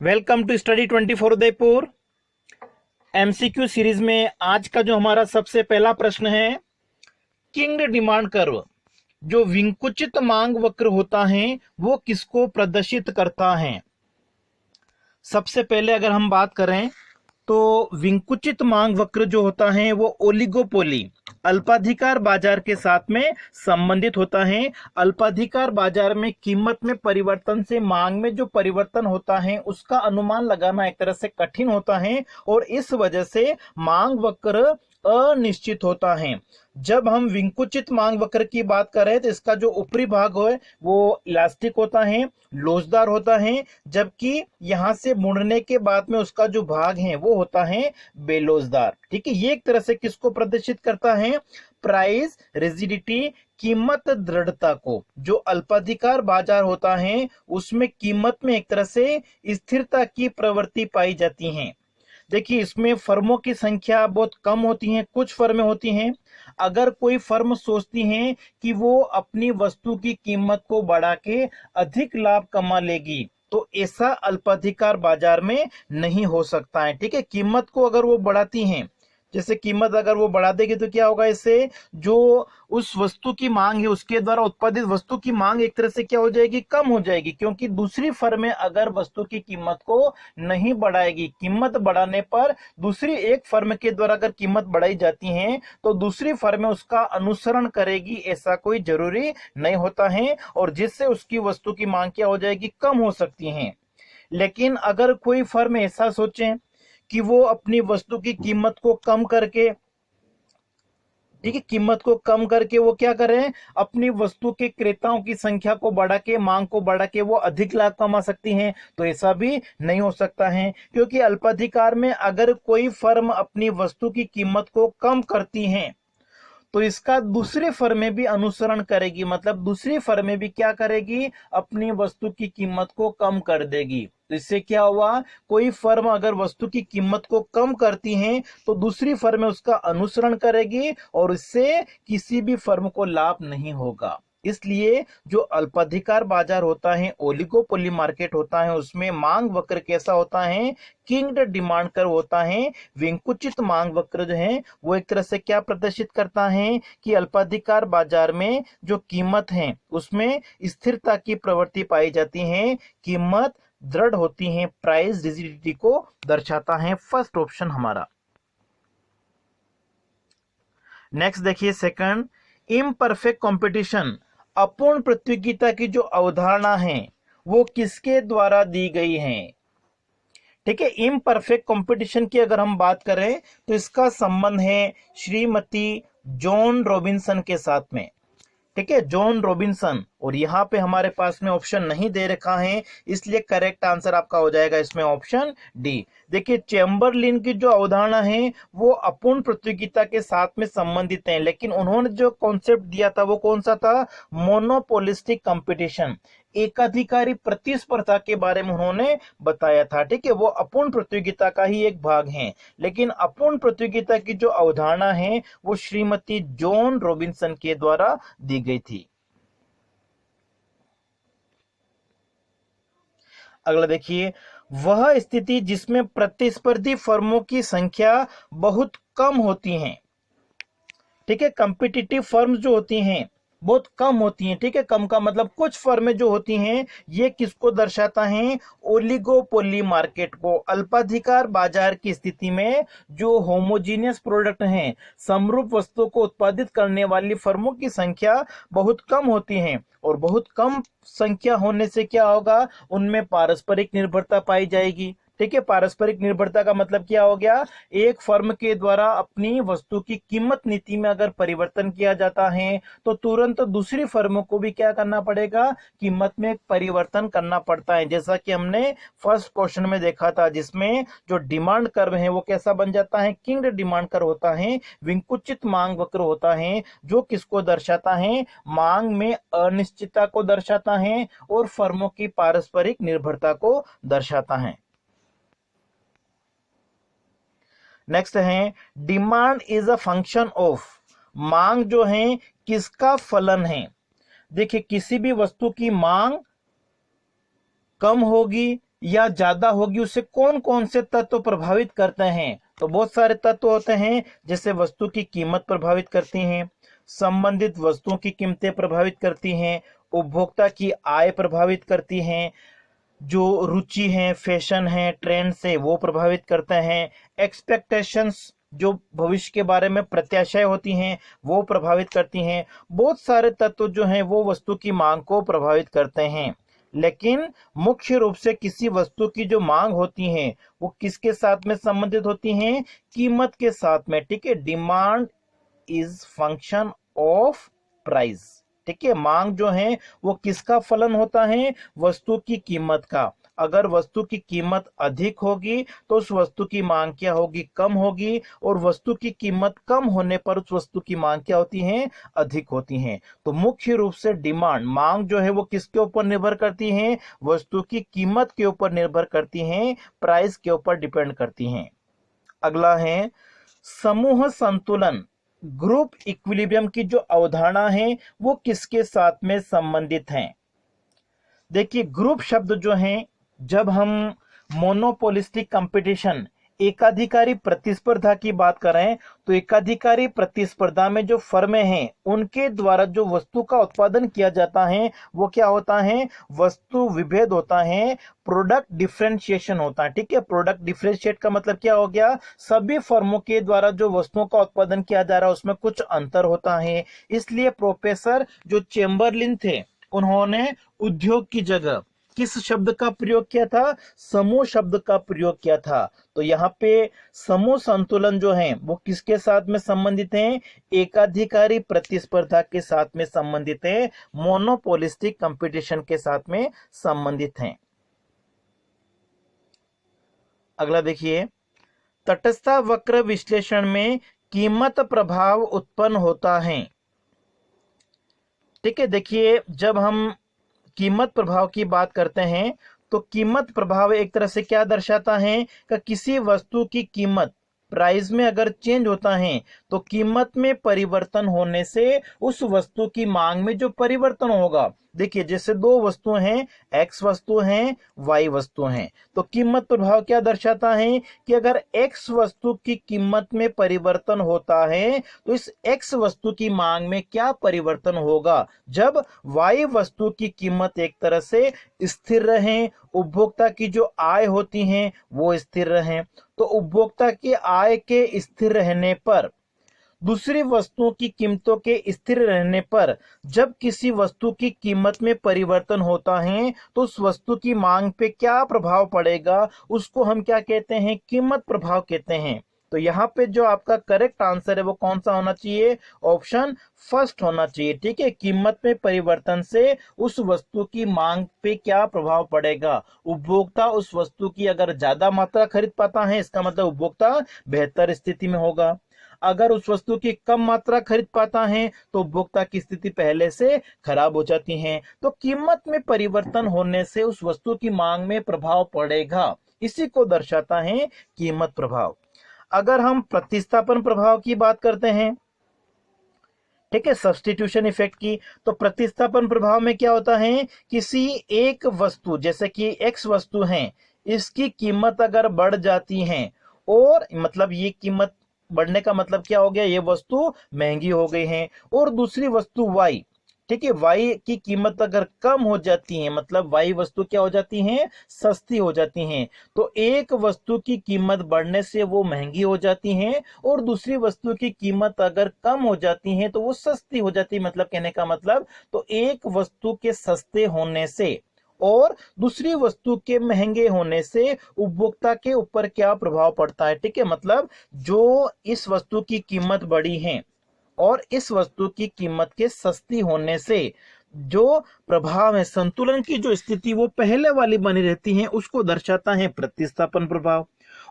Welcome to study 24 Udaipur. MCQ series में आज का जो हमारा सबसे पहला प्रश्न है, किंग्ड डिमांड कर्व जो विंकुचित मांग वक्र होता है वो किसको प्रदर्शित करता है। सबसे पहले अगर हम बात करें तो विंकुचित मांग वक्र जो होता है वो ओलिगोपोली अल्पाधिकार बाजार के साथ में संबंधित होता है। अल्पाधिकार बाजार में कीमत में परिवर्तन से मांग में जो परिवर्तन होता है उसका अनुमान लगाना एक तरह से कठिन होता है और इस वजह से मांग वक्र अनिश्चित होता है। जब हम विंकुचित मांग वक्र की बात करें तो इसका जो ऊपरी भाग है वो इलास्टिक होता है, लोचदार होता है, जबकि यहां से मुड़ने के बाद में उसका जो भाग है वो होता है बेलोचदार। ठीक है, ये एक तरह से किसको प्रदर्शित करता है? प्राइस रिजिडिटी, कीमत दृढ़ता को। जो अल्पाधिकार बाजार होता है उसमें कीमत में एक तरह से स्थिरता की प्रवृत्ति पाई जाती है। देखिए, इसमें फर्मों की संख्या बहुत कम होती है, कुछ फर्में होती हैं। अगर कोई फर्म सोचती है कि वो अपनी वस्तु की कीमत को बढ़ा के अधिक लाभ कमा लेगी तो ऐसा अल्पाधिकार बाजार में नहीं हो सकता है। ठीक है, कीमत को अगर वो बढ़ाती हैं, जैसे कीमत अगर वो बढ़ा देगी तो क्या होगा, इससे जो उस वस्तु की मांग है उसके द्वारा उत्पादित वस्तु की मांग एक तरह से क्या हो जाएगी, कम हो जाएगी। क्योंकि दूसरी फर्में अगर वस्तु की कीमत को नहीं बढ़ाएगी, कीमत बढ़ाने पर दूसरी एक फर्म के द्वारा अगर कीमत बढ़ाई जाती है तो दूसरी फर्म उसका अनुसरण करेगी, ऐसा कोई जरूरी नहीं होता है, और जिससे उसकी वस्तु की मांग क्या हो जाएगी, कम हो सकती है। लेकिन अगर कोई फर्म ऐसा सोचे कि वो अपनी वस्तु की कीमत को कम करके, ठीक है, कीमत को कम करके वो क्या करें, अपनी वस्तु के क्रेताओं की संख्या को बढ़ा के, मांग को बढ़ा के वो अधिक लाभ कमा सकती हैं, तो ऐसा भी नहीं हो सकता है। क्योंकि अल्पाधिकार में अगर कोई फर्म अपनी वस्तु की कीमत को कम करती है तो इसका दूसरी फर्में भी अनुसरण करेगी, मतलब दूसरी फर्में भी क्या करेगी, अपनी वस्तु की कीमत को कम कर देगी। तो इससे क्या हुआ, कोई फर्म अगर वस्तु की कीमत को कम करती है तो दूसरी फर्म उसका अनुसरण करेगी और इससे किसी भी फर्म को लाभ नहीं होगा। इसलिए जो अल्पाधिकार बाजार होता है, ओलिगोपोली मार्केट होता है, उसमें मांग वक्र कैसा होता है, किंग्ड डिमांड कर्व होता है। विंकुचित मांग वक्र जो है वो एक तरह से क्या प्रदर्शित करता है कि अल्पाधिकार बाजार में जो कीमत है उसमें स्थिरता की प्रवृत्ति पाई जाती है, कीमत दृढ़ होती है, प्राइस रिजिडिटी को दर्शाता है। फर्स्ट ऑप्शन हमारा। नेक्स्ट देखिए सेकंड, इम्परफेक्ट कंपटीशन अपूर्ण प्रतियोगिता की जो अवधारणा है वो किसके द्वारा दी गई है? ठीक है, इम्परफेक्ट कंपटीशन की अगर हम बात करें तो इसका संबंध है श्रीमती जॉन रॉबिन्सन के साथ में। ठीक है, जॉन रॉबिन्सन, और यहाँ पे हमारे पास में ऑप्शन नहीं दे रखा है, इसलिए करेक्ट आंसर आपका हो जाएगा इसमें ऑप्शन डी। देखिए, चैम्बरलिन की जो अवधारणा है वो अपूर्ण प्रतियोगिता के साथ में संबंधित है, लेकिन उन्होंने जो कॉन्सेप्ट दिया था वो कौन सा था, मोनोपोलिस्टिक कंपटीशन, एकाधिकारी प्रतिस्पर्धा के बारे में उन्होंने बताया था। ठीक है, वो अपूर्ण प्रतियोगिता का ही एक भाग है, लेकिन अपूर्ण प्रतियोगिता की जो अवधारणा है वो श्रीमती जॉन रॉबिन्सन के द्वारा दी गई थी। अगला देखिए, वह स्थिति जिसमें प्रतिस्पर्धी फर्मों की संख्या बहुत कम होती है। ठीक है, कॉम्पिटिटिव फर्म्स जो होती हैं बहुत कम होती हैं। ठीक है, कम का मतलब कुछ फर्में जो होती हैं, ये किसको दर्शाता है, ओलिगोपोली मार्केट को। अल्पाधिकार बाजार की स्थिति में जो होमोजीनियस प्रोडक्ट हैं, समरूप वस्तुओं को उत्पादित करने वाली फर्मों की संख्या बहुत कम होती है, और बहुत कम संख्या होने से क्या होगा, उनमें पारस्परिक निर्भरता पाई जाएगी। ठीक है, पारस्परिक निर्भरता का मतलब क्या हो गया, एक फर्म के द्वारा अपनी वस्तु की कीमत नीति में अगर परिवर्तन किया जाता है तो तुरंत दूसरी फर्मों को भी क्या करना पड़ेगा, कीमत में परिवर्तन करना पड़ता है। जैसा कि हमने फर्स्ट क्वेश्चन में देखा था, जिसमें जो डिमांड कर्व है वो कैसा बन जाता है, किंग्ड डिमांड कर्व होता है, विंकुचित मांग वक्र होता है, जो किसको दर्शाता है, मांग में अनिश्चितता को दर्शाता है और फर्मों की पारस्परिक निर्भरता को दर्शाता है। नेक्स्ट है, demand is a function of, मांग जो है किसका फलन है? देखिए, किसी भी वस्तु की मांग कम होगी या ज्यादा होगी उसे कौन कौन से तत्व प्रभावित करते हैं? तो बहुत सारे तत्व होते हैं, जैसे वस्तु की कीमत प्रभावित करती हैं, संबंधित वस्तुओं की कीमतें प्रभावित करती हैं, उपभोक्ता की आय प्रभावित करती हैं, जो रुचि है, फैशन है, ट्रेंड से वो प्रभावित करते हैं, एक्सपेक्टेशंस जो भविष्य के बारे में प्रत्याशाएं होती हैं वो प्रभावित करती हैं। बहुत सारे तत्व जो हैं वो वस्तु की मांग को प्रभावित करते हैं, लेकिन मुख्य रूप से किसी वस्तु की जो मांग होती है वो किसके साथ में संबंधित होती हैं? कीमत के साथ में। ठीक है, demand is function of price. ठीक है, मांग जो है वो किसका फलन होता है? वस्तु की कीमत का। अगर वस्तु की कीमत अधिक होगी तो उस वस्तु की मांग क्या होगी? कम होगी। और वस्तु की कीमत कम होने पर उस वस्तु की मांग क्या होती है? अधिक होती है। तो मुख्य रूप से डिमांड, मांग जो है वो किसके ऊपर निर्भर करती है? वस्तु की कीमत के ऊपर निर्भर करती है, प्राइस के ऊपर डिपेंड करती है। अगला है समूह संतुलन। ग्रुप इक्विलिब्रियम की जो अवधारणा है वो किसके साथ में संबंधित है? देखिए, ग्रुप शब्द जो है, जब हम मोनोपोलिस्टिक कंपटीशन, एकाधिकारी प्रतिस्पर्धा की बात करें, तो एकाधिकारी प्रतिस्पर्धा में जो फर्में हैं उनके द्वारा जो वस्तु का उत्पादन किया जाता है वो क्या होता है? वस्तु विभेद होता है, प्रोडक्ट डिफरेंशिएशन होता है। ठीक है, प्रोडक्ट डिफरेंशिएट का मतलब क्या हो गया? सभी फर्मों के द्वारा जो वस्तुओं का उत्पादन किया जा रहा है उसमें कुछ अंतर होता है। इसलिए प्रोफेसर जो चेम्बरलिन थे उन्होंने उद्योग की जगह किस शब्द का प्रयोग किया था? समूह शब्द का प्रयोग किया था। तो यहाँ पे समूह संतुलन जो है वो किसके साथ में संबंधित है? एकाधिकारी प्रतिस्पर्धा के साथ में संबंधित है, मोनोपोलिस्टिक कंपटीशन के साथ में संबंधित है। अगला देखिए, तटस्थता वक्र विश्लेषण में कीमत प्रभाव उत्पन्न होता है। ठीक है, देखिए, जब हम कीमत प्रभाव की बात करते हैं तो कीमत प्रभाव एक तरह से क्या दर्शाता है कि किसी वस्तु की कीमत, प्राइस में अगर चेंज होता है तो कीमत में परिवर्तन होने से उस वस्तु की मांग में जो परिवर्तन होगा। देखिए, जैसे दो वस्तुएं हैं, एक्स वस्तु हैं, वाई वस्तु हैं, तो कीमत प्रभाव क्या दर्शाता है कि अगर एक्स वस्तु की कीमत में परिवर्तन होता है तो इस एक्स वस्तु की मांग में क्या परिवर्तन होगा? जब वाई वस्तु की कीमत एक तरह से स्थिर रहे, उपभोक्ता की जो आय होती है वो स्थिर रहे। तो उपभोक्ता की आय के स्थिर रहने पर, दूसरी वस्तुओं की कीमतों के स्थिर रहने पर, जब किसी वस्तु की कीमत में परिवर्तन होता है तो उस वस्तु की मांग पे क्या प्रभाव पड़ेगा? उसको हम क्या कहते हैं? कीमत प्रभाव कहते हैं। तो यहाँ पे जो आपका करेक्ट आंसर है वो कौन सा होना चाहिए? ऑप्शन फर्स्ट होना चाहिए। ठीक है, कीमत में परिवर्तन से उस वस्तु की मांग पे क्या प्रभाव पड़ेगा? उपभोक्ता उस वस्तु की अगर ज्यादा मात्रा खरीद पाता है, इसका मतलब उपभोक्ता बेहतर स्थिति में होगा। अगर उस वस्तु की कम मात्रा खरीद पाता है तो उपभोक्ता की स्थिति पहले से खराब हो जाती है। तो कीमत में परिवर्तन होने से उस वस्तु की मांग में प्रभाव पड़ेगा, इसी को दर्शाता है कीमत प्रभाव। अगर हम प्रतिस्थापन प्रभाव की बात करते हैं, ठीक है, सब्स्टिट्यूशन इफेक्ट की, तो प्रतिस्थापन प्रभाव में क्या होता है? किसी एक वस्तु, जैसे कि एक्स वस्तु है, इसकी कीमत अगर बढ़ जाती है, और मतलब ये कीमत बढ़ने का मतलब क्या हो गया? ये वस्तु महंगी हो गई है। और दूसरी वस्तु वाई, ठीक है, वाई की कीमत अगर कम हो जाती है, मतलब वाई वस्तु क्या हो जाती है? सस्ती हो जाती हैं। तो एक वस्तु की कीमत बढ़ने से वो महंगी हो जाती हैं, और दूसरी वस्तु की कीमत अगर कम हो जाती है तो वो सस्ती हो जाती है। मतलब कहने का मतलब, तो एक वस्तु के सस्ते होने से और दूसरी वस्तु के महंगे होने से उपभोक्ता के ऊपर क्या प्रभाव पड़ता है? ठीक है, मतलब जो इस वस्तु की कीमत बढ़ी है और इस वस्तु की कीमत के सस्ती होने से जो प्रभाव है, संतुलन की जो स्थिति वो पहले वाली बनी रहती है, उसको दर्शाता है प्रतिस्थापन प्रभाव।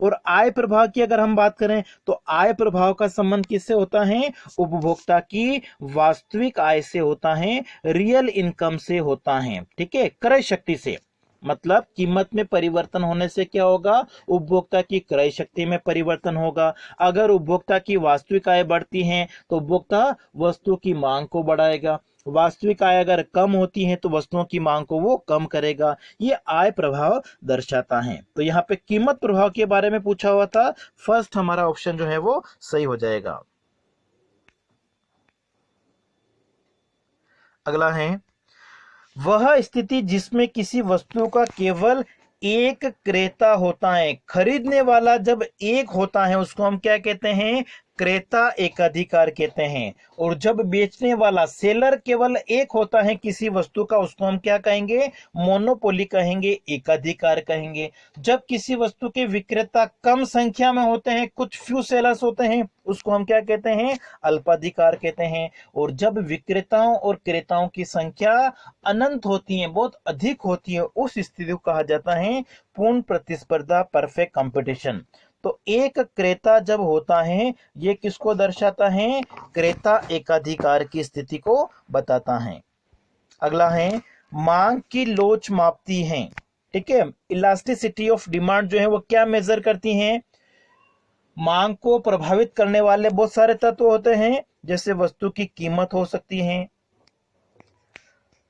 और आय प्रभाव की अगर हम बात करें तो आय प्रभाव का संबंध किससे होता है? उपभोक्ता की वास्तविक आय से होता है, रियल इनकम से होता है। ठीक है, क्रय शक्ति से। मतलब कीमत में परिवर्तन होने से क्या होगा, उपभोक्ता की क्रय शक्ति में परिवर्तन होगा। अगर उपभोक्ता की वास्तविक आय बढ़ती है तो उपभोक्ता वस्तु की मांग को बढ़ाएगा, वास्तविक आय अगर कम होती है तो वस्तुओं की मांग को वो कम करेगा। ये आय प्रभाव दर्शाता है। तो यहाँ पे कीमत प्रभाव के बारे में पूछा हुआ था, फर्स्ट हमारा ऑप्शन जो है वो सही हो जाएगा। अगला है, वह स्थिति जिसमें किसी वस्तु का केवल एक क्रेता होता है। खरीदने वाला जब एक होता है उसको हम क्या कहते हैं, क्रेता एकाधिकार कहते हैं। और जब बेचने वाला सेलर केवल एक होता है किसी वस्तु का, उसको हम क्या कहेंगे, मोनोपोली कहेंगे, एकाधिकार कहेंगे। जब किसी वस्तु के विक्रेता कम संख्या में होते हैं, कुछ फ्यू सेलर्स होते हैं, उसको हम क्या कहते हैं, अल्पाधिकार कहते हैं। और जब विक्रेताओं और क्रेताओं की संख्या अनंत होती है, बहुत अधिक होती है, उस स्थिति को कहा जाता है पूर्ण प्रतिस्पर्धा, परफेक्ट कंपटीशन। तो एक क्रेता जब होता है, ये किसको दर्शाता है, क्रेता एकाधिकार की स्थिति को बताता है। अगला है, मांग की लोच मापती है। ठीक है, इलास्टिसिटी ऑफ डिमांड जो है वो क्या मेजर करती है, मांग को प्रभावित करने वाले बहुत सारे तत्व होते हैं, जैसे वस्तु की कीमत हो सकती है,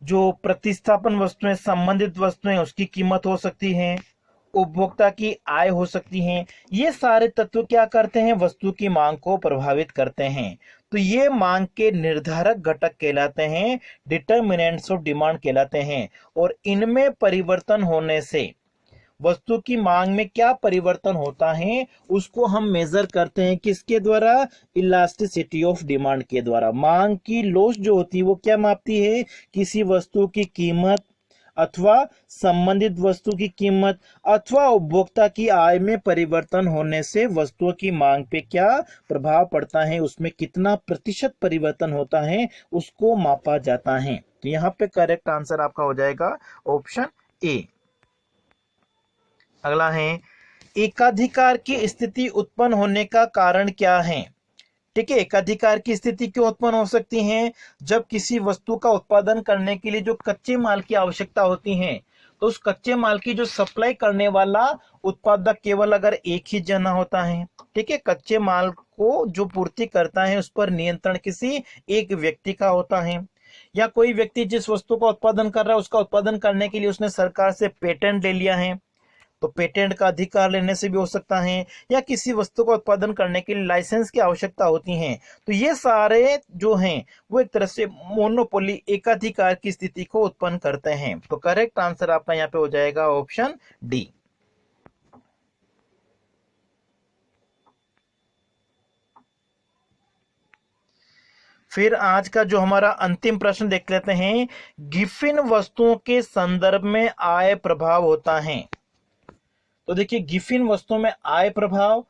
जो प्रतिस्थापन वस्तुएं, संबंधित वस्तुएं, उसकी कीमत हो सकती है, उपभोक्ता की आय हो सकती है। ये सारे तत्व क्या करते हैं, वस्तु की मांग को प्रभावित करते हैं। तो ये मांग के निर्धारक घटक कहलाते हैं, डिटर्मिनेंट्स ऑफ डिमांड कहलाते हैं। और इनमें परिवर्तन होने से वस्तु की मांग में क्या परिवर्तन होता है, उसको हम मेजर करते हैं किसके द्वारा, इलास्टिसिटी ऑफ डिमांड के द्वारा। मांग की लोच जो होती है वो क्या मापती है, किसी वस्तु की कीमत अथवा संबंधित वस्तु की कीमत अथवा उपभोक्ता की आय में परिवर्तन होने से वस्तुओं की मांग पे क्या प्रभाव पड़ता है, उसमें कितना प्रतिशत परिवर्तन होता है, उसको मापा जाता है। तो यहाँ पे करेक्ट आंसर आपका हो जाएगा ऑप्शन ए। अगला है, एकाधिकार की स्थिति उत्पन्न होने का कारण क्या है। ठीक है, एकाधिकार की स्थिति क्यों उत्पन्न हो सकती है, जब किसी वस्तु का उत्पादन करने के लिए जो कच्चे माल की आवश्यकता होती है, तो उस कच्चे माल की जो सप्लाई करने वाला उत्पादक केवल अगर एक ही जना होता है। ठीक है, कच्चे माल को जो पूर्ति करता है उस पर नियंत्रण किसी एक व्यक्ति का होता है, या कोई व्यक्ति जिस वस्तु का उत्पादन कर रहा है उसका उत्पादन करने के लिए उसने सरकार से पेटेंट ले लिया है, तो पेटेंट का अधिकार लेने से भी हो सकता है, या किसी वस्तु का उत्पादन करने के लिए लाइसेंस की आवश्यकता होती है। तो ये सारे जो हैं वो एक तरह से मोनोपोली, एकाधिकार की स्थिति को उत्पन्न करते हैं। तो करेक्ट आंसर आपका यहाँ पे हो जाएगा ऑप्शन डी। फिर आज का जो हमारा अंतिम प्रश्न देख लेते हैं, गिफिन वस्तुओं के संदर्भ में आय प्रभाव होता है। तो देखिए, गिफिन वस्तुओं में आय प्रभाव,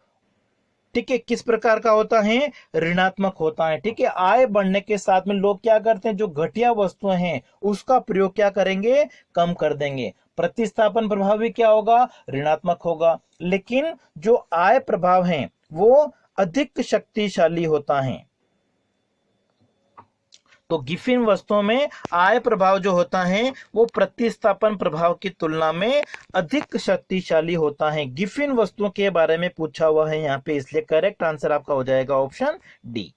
ठीक है, किस प्रकार का होता है, ऋणात्मक होता है। ठीक है, आय बढ़ने के साथ में लोग क्या करते हैं, जो घटिया वस्तुएं हैं उसका प्रयोग क्या करेंगे, कम कर देंगे। प्रतिस्थापन प्रभाव भी क्या होगा, ऋणात्मक होगा। लेकिन जो आय प्रभाव है वो अधिक शक्तिशाली होता है। तो गिफिन वस्तुओं में आय प्रभाव जो होता है वो प्रतिस्थापन प्रभाव की तुलना में अधिक शक्तिशाली होता है। गिफिन वस्तुओं के बारे में पूछा हुआ है यहाँ पे, इसलिए करेक्ट आंसर आपका हो जाएगा ऑप्शन डी।